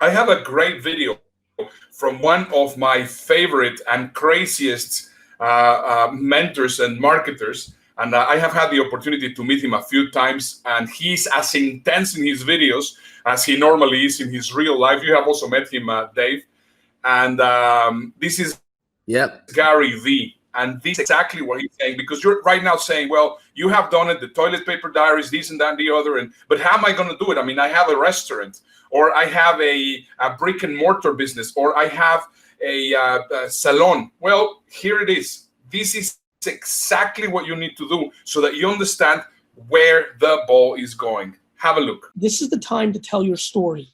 I have a great video from one of my favorite and craziest mentors and marketers. And I have had the opportunity to meet him a few times, and he's as intense in his videos as he normally is in his real life. You have also met him, Dave. And this is Gary V. And this is exactly what he's saying, because you're right now saying, well, you have done it, the toilet paper diaries, this and that and the other. But how am I going to do it? I mean, I have a restaurant, or I have a brick and mortar business, or I have a salon. Well, here it is. This is exactly what you need to do so that you understand where the ball is going. Have a look. This is the time to tell your story.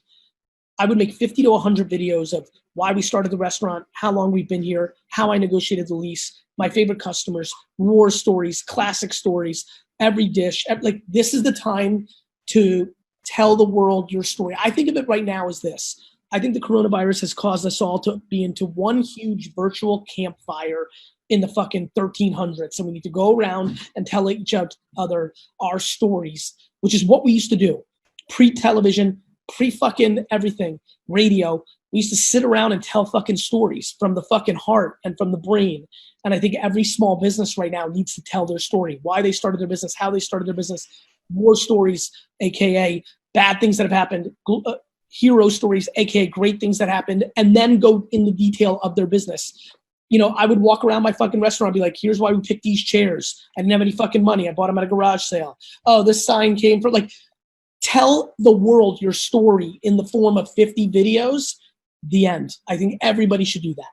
I would make 50 to 100 videos of why we started the restaurant, how long we've been here, how I negotiated the lease, my favorite customers, war stories, classic stories, every dish. Like, this is the time to tell the world your story. I think of it right now as this. I think the coronavirus has caused us all to be into one huge virtual campfire in the fucking 1300s. And we need to go around and tell each other our stories, which is what we used to do. Pre-television, pre-fucking everything, radio. We used to sit around and tell fucking stories from the fucking heart and from the brain. And I think every small business right now needs to tell their story, why they started their business, how they started their business, war stories, AKA bad things that have happened, hero stories, AKA great things that happened, and then go in the detail of their business. You know, I would walk around my fucking restaurant and be like, here's why we picked these chairs. I didn't have any fucking money. I bought them at a garage sale. Oh, this sign came from, like, tell the world your story in the form of 50 videos. The end. I think everybody should do that.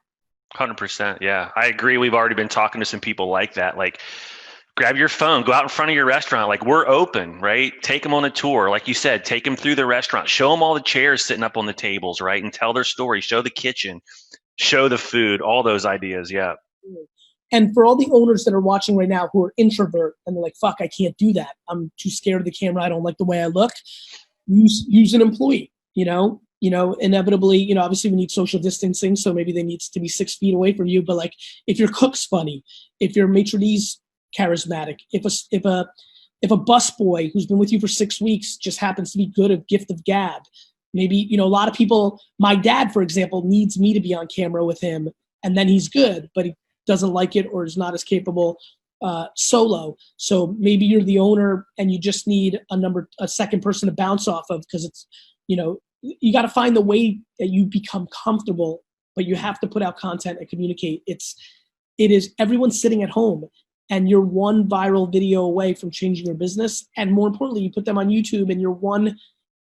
100%. Yeah, I agree. We've already been talking to some people like that. Like, grab your phone, go out in front of your restaurant. Like, we're open, right? Take them on a tour. Like you said, take them through the restaurant, show them all the chairs sitting up on the tables, right? And tell their story, show the kitchen, show the food, all those ideas. Yeah. And for all the owners that are watching right now who are introvert and they're like, fuck, I can't do that. I'm too scared of the camera. I don't like the way I look. Use an employee, inevitably, obviously we need social distancing. So maybe they need to be 6 feet away from you. But like, if your cook's funny, if your maitre d's charismatic, if a busboy who's been with you for 6 weeks just happens to be good at gift of gab, maybe, a lot of people, my dad, for example, needs me to be on camera with him, and then he's good, but he doesn't like it or is not as capable solo. So maybe you're the owner and you just need a second person to bounce off of, because it's, you got to find the way that you become comfortable, but you have to put out content and communicate. It is everyone's sitting at home, and you're one viral video away from changing your business. And more importantly, you put them on YouTube, and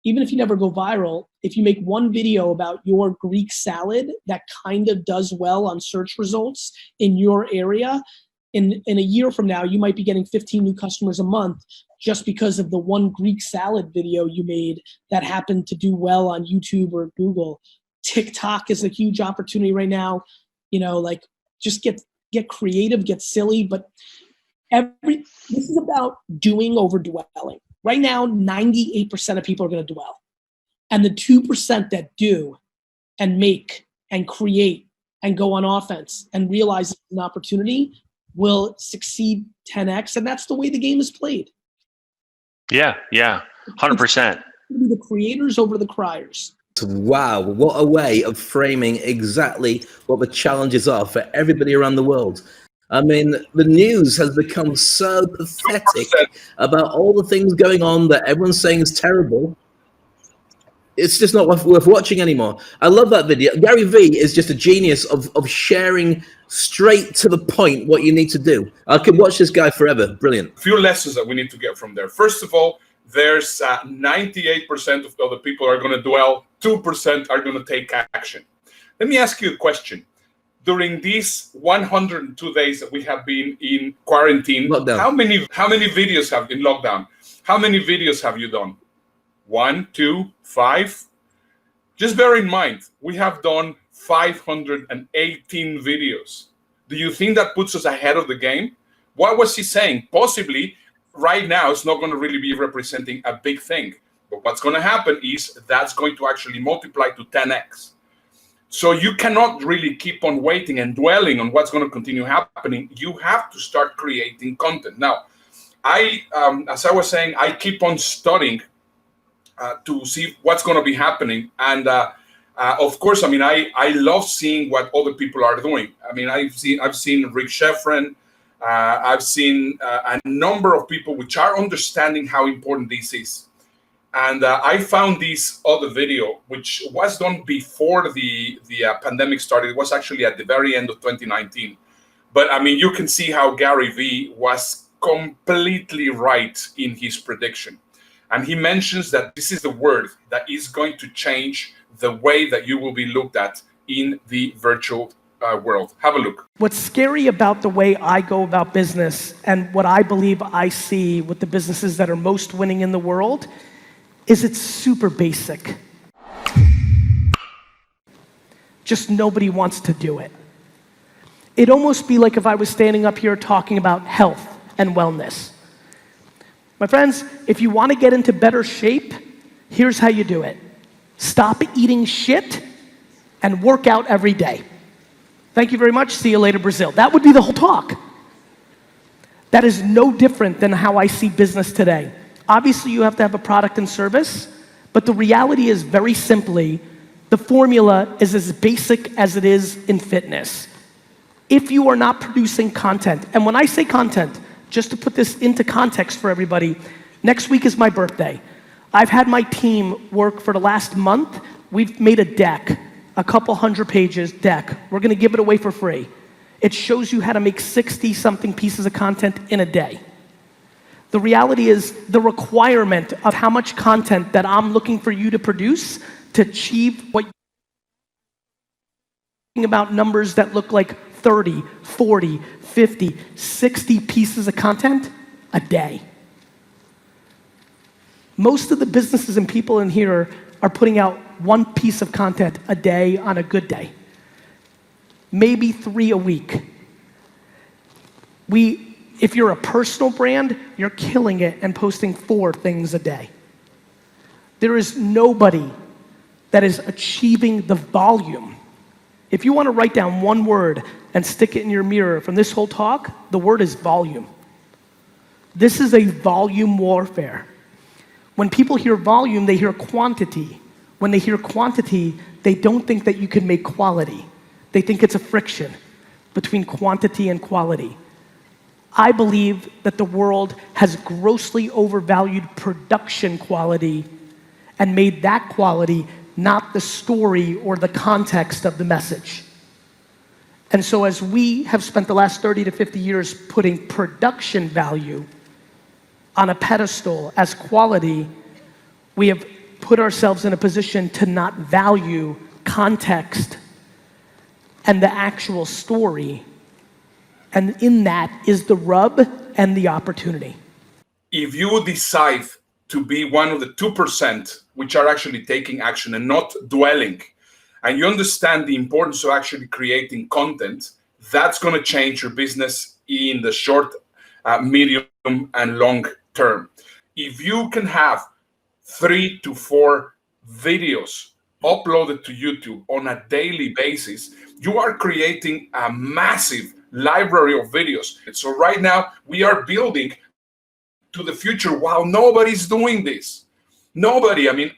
even if you never go viral, if you make one video about your Greek salad that kind of does well on search results in your area, in a year from now, you might be getting 15 new customers a month just because of the one Greek salad video you made that happened to do well on YouTube or Google. TikTok is a huge opportunity right now. Just get creative, get silly, but this is about doing over dwelling. Right now, 98% of people are going to dwell. And the 2% that do and make and create and go on offense and realize it's an opportunity will succeed 10x. And that's the way the game is played. Yeah, 100%. The creators over the criers. Wow, what a way of framing exactly what the challenges are for everybody around the world. I mean, the news has become so pathetic about all the things going on that everyone's saying is terrible. It's just not worth watching anymore. I love that video. Gary V is just a genius of sharing straight to the point what you need to do. I could watch this guy forever. Brilliant. A few lessons that we need to get from there. First of all, there's 98% of the people are going to dwell, 2% are going to take action. Let me ask you a question. During these 102 days that we have been in quarantine, lockdown. how many videos have been lockdown? How many videos have you done? 1, 2, 5? Just bear in mind, we have done 518 videos. Do you think that puts us ahead of the game? What was he saying? Possibly right now it's not going to really be representing a big thing. But what's going to happen is that's going to actually multiply to 10x. So you cannot really keep on waiting and dwelling on what's going to continue happening. You have to start creating content. Now, as I was saying, I keep on studying to see what's going to be happening. And Of course, I mean, I love seeing what other people are doing. I mean, I've seen Rick Sheffren. I've seen a number of people which are understanding how important this is. And I found this other video, which was done before the pandemic started. It was actually at the very end of 2019. But I mean, you can see how Gary Vee was completely right in his prediction. And he mentions that this is the word that is going to change the way that you will be looked at in the virtual world. Have a look. What's scary about the way I go about business and what I believe I see with the businesses that are most winning in the world is it's super basic. Just nobody wants to do it. It'd almost be like if I was standing up here talking about health and wellness. My friends, if you want to get into better shape, here's how you do it. Stop eating shit and work out every day. Thank you very much. See you later, Brazil. That would be the whole talk. That is no different than how I see business today. Obviously, you have to have a product and service, but the reality is very simply, the formula is as basic as it is in fitness. If you are not producing content, and when I say content, just to put this into context for everybody, next week is my birthday. I've had my team work for the last month. We've made a deck, a couple 100 pages deck. We're gonna give it away for free. It shows you how to make 60 something pieces of content in a day. The reality is the requirement of how much content that I'm looking for you to produce to achieve what you're about numbers that look like 30, 40, 50, 60 pieces of content a day. Most of the businesses and people in here are putting out one piece of content a day on a good day. Maybe 3 a week. If you're a personal brand, you're killing it and posting 4 things a day. There is nobody that is achieving the volume. If you want to write down one word and stick it in your mirror from this whole talk, the word is volume. This is a volume warfare. When people hear volume, they hear quantity. When they hear quantity, they don't think that you can make quality. They think it's a friction between quantity and quality. I believe that the world has grossly overvalued production quality and made that quality not the story or the context of the message. And so as we have spent the last 30 to 50 years putting production value on a pedestal as quality, we have put ourselves in a position to not value context and the actual story. And in that is the rub and the opportunity. If you decide to be one of the 2% which are actually taking action and not dwelling, and you understand the importance of actually creating content, that's going to change your business in the short, medium, and long term. If you can have 3 to 4 videos uploaded to YouTube on a daily basis, you are creating a massive library of videos. And so right now we are building to the future while nobody's doing this. Nobody, I mean,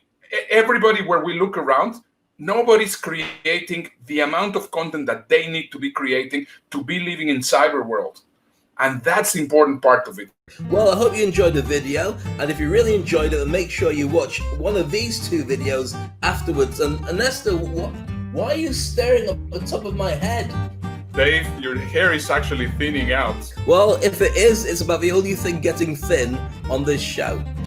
everybody where we look around, nobody's creating the amount of content that they need to be creating to be living in cyber world. And that's the important part of it. Well, I hope you enjoyed the video, and if you really enjoyed it, then make sure you watch one of these 2 videos afterwards. And Ernesto, why are you staring up the top of my head? Dave, your hair is actually thinning out. Well, if it is, it's about the only thing getting thin on this show.